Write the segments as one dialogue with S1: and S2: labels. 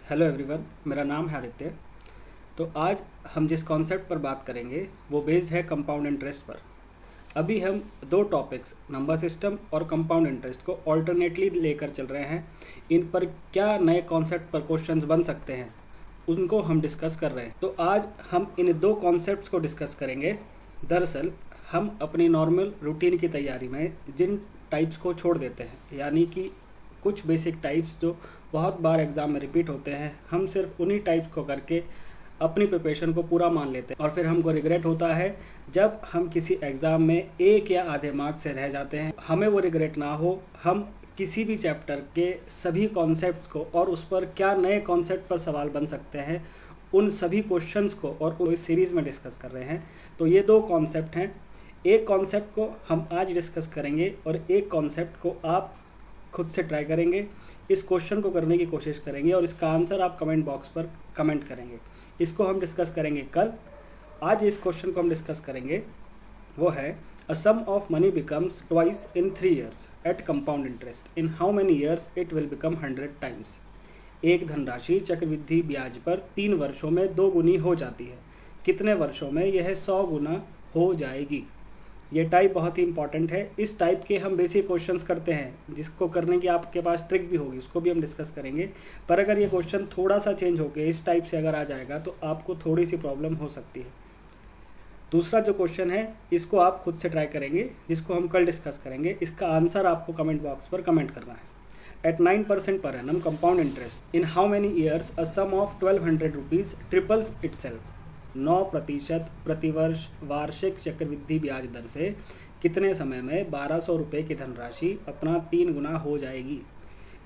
S1: Hello everyone, मेरा नाम है आदित्य। तो आज हम जिस कॉन्सेप्ट पर बात करेंगे वो बेस्ड है कंपाउंड इंटरेस्ट पर। अभी हम दो टॉपिक्स नंबर सिस्टम और कंपाउंड इंटरेस्ट को ऑल्टरनेटली लेकर चल रहे हैं। इन पर क्या नए कॉन्सेप्ट पर क्वेश्चंस बन सकते हैं उनको हम डिस्कस कर रहे हैं। तो आज हम इन दो कॉन्सेप्ट्स को डिस्कस करेंगे। दरअसल हम अपनी नॉर्मल रूटीन की तैयारी में जिन टाइप्स को छोड़ देते हैं, यानी कि कुछ बेसिक टाइप्स जो बहुत बार एग्ज़ाम में रिपीट होते हैं, हम सिर्फ उन्हीं टाइप्स को करके अपनी प्रिपरेशन को पूरा मान लेते हैं और फिर हमको रिग्रेट होता है जब हम किसी एग्ज़ाम में एक या आधे मार्क्स से रह जाते हैं। हमें वो रिग्रेट ना हो, हम किसी भी चैप्टर के सभी कॉन्सेप्ट्स को और उस पर क्या नए कॉन्सेप्ट पर सवाल बन सकते हैं उन सभी क्वेश्चंस को और इस सीरीज़ में डिस्कस कर रहे हैं। तो ये दो कॉन्सेप्ट हैं। एक कॉन्सेप्ट को हम आज डिस्कस करेंगे और एक कॉन्सेप्ट को आप खुद से ट्राई करेंगे, इस क्वेश्चन को करने की कोशिश करेंगे और इसका आंसर आप कमेंट बॉक्स पर कमेंट करेंगे। इसको हम डिस्कस करेंगे कल। आज इस क्वेश्चन को हम डिस्कस करेंगे, वो है a sum of money becomes twice in 3 years at compound interest, in how many years it will become 100 times। एक धनराशि चक्रवृद्धि ब्याज पर 3 वर्षों में 2 गुनी हो जाती है, कितने वर्षों में यह 100 गुना हो जाएगी। ये टाइप बहुत ही इंपॉर्टेंट है। इस टाइप के हम बेसिक क्वेश्चंस करते हैं जिसको करने की आपके पास ट्रिक भी होगी, उसको भी हम डिस्कस करेंगे। पर अगर ये क्वेश्चन थोड़ा सा चेंज होकर इस टाइप से अगर आ जाएगा तो आपको थोड़ी सी प्रॉब्लम हो सकती है। दूसरा जो क्वेश्चन है इसको आप खुद से ट्राई करेंगे, जिसको हम कल डिस्कस करेंगे। इसका आंसर आपको कमेंट बॉक्स पर कमेंट करना है। At 9% per annum compound interest, in how many years a sum of 1200 rupees triples itself। 9% प्रतिवर्ष वार्षिक चक्रवृद्धि ब्याज दर से कितने समय में 1200 रुपये की धनराशि अपना 3 गुना हो जाएगी।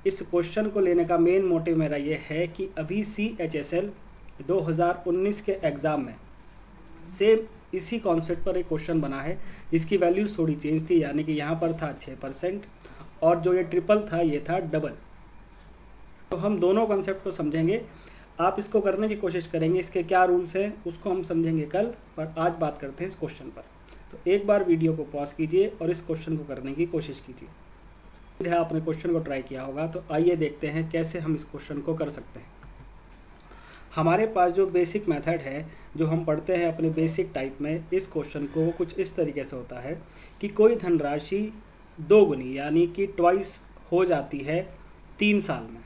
S1: इस क्वेश्चन को लेने का मेन मोटिव मेरा ये है कि अभी CHSL 2019 के एग्ज़ाम में सेम इसी कॉन्सेप्ट पर एक क्वेश्चन बना है जिसकी वैल्यूज़ थोड़ी चेंज थी, यानी कि यहाँ पर था 6% और जो ये ट्रिपल था ये था डबल। तो हम दोनों कॉन्सेप्ट को समझेंगे, आप इसको करने की कोशिश करेंगे। इसके क्या रूल्स हैं उसको हम समझेंगे कल, पर आज बात करते हैं इस क्वेश्चन पर। तो एक बार वीडियो को पॉज कीजिए और इस क्वेश्चन को करने की कोशिश कीजिए। आपने क्वेश्चन को ट्राई किया होगा, तो आइए देखते हैं कैसे हम इस क्वेश्चन को कर सकते हैं। हमारे पास जो बेसिक मेथड है जो हम पढ़ते हैं अपने बेसिक टाइप में, इस क्वेश्चन को कुछ इस तरीके से होता है कि कोई धनराशि 2 गुनी यानी कि ट्वाइस हो जाती है 3 साल में।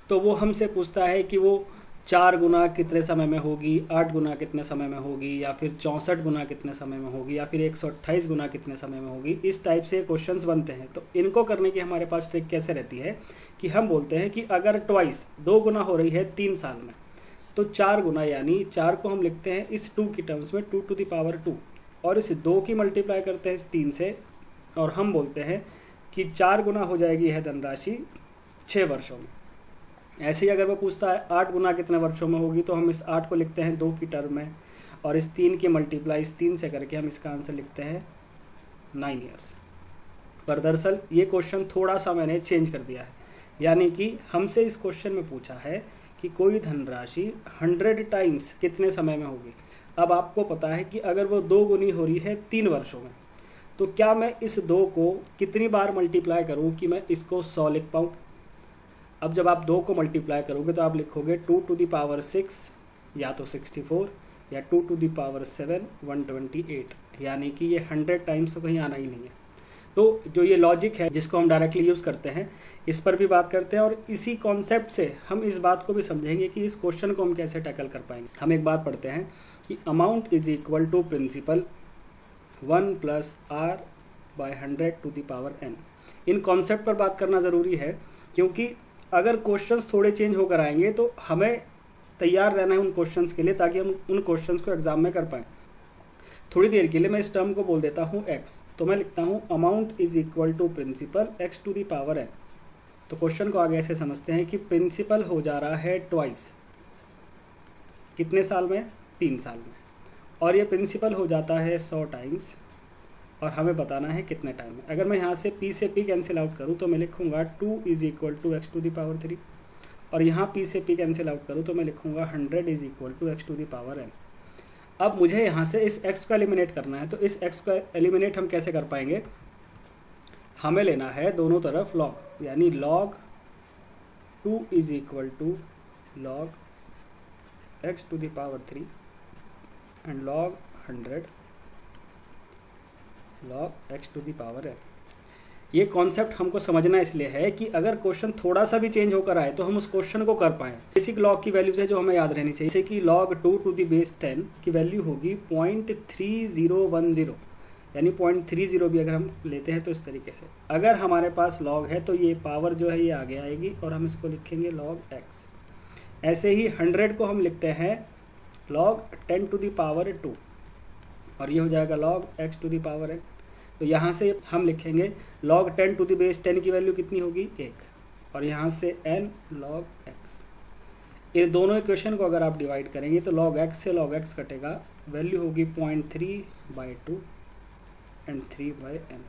S1: तो वो हमसे पूछता है कि वो 4 गुना कितने समय में होगी, 8 गुना कितने समय में होगी, या फिर 64 गुना कितने समय में होगी, या फिर 128 गुना कितने समय में होगी। इस टाइप से क्वेश्चंस बनते हैं। तो इनको करने की हमारे पास ट्रिक कैसे रहती है कि हम बोलते हैं कि अगर ट्वाइस 2 गुना हो रही है 3 साल में, तो 4 गुना यानी 4 को हम लिखते हैं इस 2 की टर्म्स में 2 to the power 2 और इस 2 की मल्टीप्लाई करते हैं इस 3 से और हम बोलते हैं कि 4 गुना हो जाएगी यह धनराशि 6 वर्षों में। ऐसे ही अगर वो पूछता है 8 गुना कितने वर्षों में होगी, तो हम इस 8 को लिखते हैं 2 की टर्म में और इस 3 की मल्टीप्लाई इस 3 से करके हम इसका आंसर लिखते हैं 9 years। पर दरअसल ये क्वेश्चन थोड़ा सा मैंने चेंज कर दिया है, यानी कि हमसे इस क्वेश्चन में पूछा है कि कोई धनराशि 100 टाइम्स कितने समय में होगी। अब आपको पता है कि अगर वो 2 गुनी हो रही है 3 वर्षों में, तो क्या मैं इस 2 को कितनी बार मल्टीप्लाई करूँ कि मैं इसको 100 लिख पाऊँ। अब जब आप 2 को मल्टीप्लाई करोगे तो आप लिखोगे 2 to the power 6 या तो 64 या 2 to the power 7 128, यानी कि ये 100 टाइम्स तो कहीं आना ही नहीं है। तो जो ये लॉजिक है जिसको हम डायरेक्टली यूज़ करते हैं, इस पर भी बात करते हैं और इसी कॉन्सेप्ट से हम इस बात को भी समझेंगे कि इस क्वेश्चन को हम कैसे टैकल कर पाएंगे। हम एक बात पढ़ते हैं कि amount is equal to principal 1 + r/100 to the power n। इन कॉन्सेप्ट पर बात करना ज़रूरी है, क्योंकि अगर क्वेश्चंस थोड़े चेंज होकर आएंगे तो हमें तैयार रहना है उन क्वेश्चंस के लिए, ताकि हम उन क्वेश्चंस को एग्जाम में कर पाएँ। थोड़ी देर के लिए मैं इस टर्म को बोल देता हूँ x, तो मैं लिखता हूँ amount is equal to principal x to the power n। तो क्वेश्चन को आगे ऐसे समझते हैं कि प्रिंसिपल हो जा रहा है ट्वाइस कितने साल में, 3 साल में, और ये प्रिंसिपल हो जाता है 100 टाइम्स और हमें बताना है कितने टाइम में। अगर मैं यहाँ से p से p कैंसिल आउट करूँ तो मैं लिखूँगा 2 = x to the power 3 और यहाँ p से p कैंसिल आउट करूँ तो मैं लिखूँगा 100 = x to the power n। अब मुझे यहाँ से इस x को एलिमिनेट करना है, तो इस x को एलिमिनेट हम कैसे कर पाएंगे। हमें लेना है दोनों तरफ log, यानी log 2 is equal to log x to the power 3 and log 100 log x to the power n। ये कॉन्सेप्ट हमको समझना इसलिए है कि अगर क्वेश्चन थोड़ा सा भी चेंज होकर आए तो हम उस क्वेश्चन को कर पाएँ। बेसिक लॉग की वैल्यूज है जो हमें याद रहनी चाहिए, जैसे कि log 2 to the base 10 की वैल्यू होगी 0.3010, यानी 0.30 भी अगर हम लेते हैं तो इस तरीके से। अगर हमारे पास log है तो ये पावर जो है ये आगे आएगी और हम इसको लिखेंगे log x। ऐसे ही 100 को हम लिखते हैं log 10 to the power 2 और ये हो जाएगा log x to the power n। तो यहाँ से हम लिखेंगे log 10 to the base 10 की वैल्यू कितनी होगी 1 और यहाँ से n log x। ये दोनों इक्वेशन को अगर आप डिवाइड करेंगे तो log x से log x कटेगा, वैल्यू होगी 0.3/2 एंड 3/n।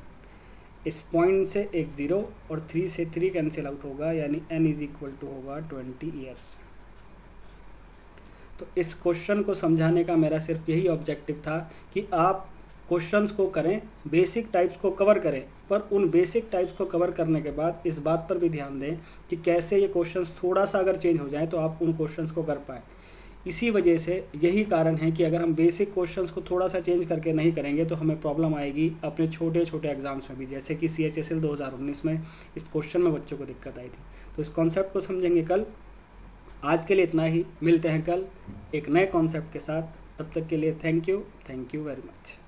S1: इस पॉइंट से एक 0 और 3 से 3 कैंसिल आउट होगा, यानी n इज इक्वल टू होगा 20 ईयर्स। तो इस क्वेश्चन को समझाने का मेरा सिर्फ यही ऑब्जेक्टिव था कि आप क्वेश्चंस को करें, बेसिक टाइप्स को कवर करें, पर उन बेसिक टाइप्स को कवर करने के बाद इस बात पर भी ध्यान दें कि कैसे ये क्वेश्चंस थोड़ा सा अगर चेंज हो जाए तो आप उन क्वेश्चंस को कर पाएँ। इसी वजह से यही कारण है कि अगर हम बेसिक क्वेश्चंस को थोड़ा सा चेंज करके नहीं करेंगे तो हमें प्रॉब्लम आएगी अपने छोटे छोटे एग्जाम्स में भी, जैसे कि CHSL 2019 में इस क्वेश्चन में बच्चों को दिक्कत आई थी। तो इस कॉन्सेप्ट को समझेंगे कल। आज के लिए इतना ही, मिलते हैं कल एक नए कॉन्सेप्ट के साथ। तब तक के लिए थैंक यू वेरी मच।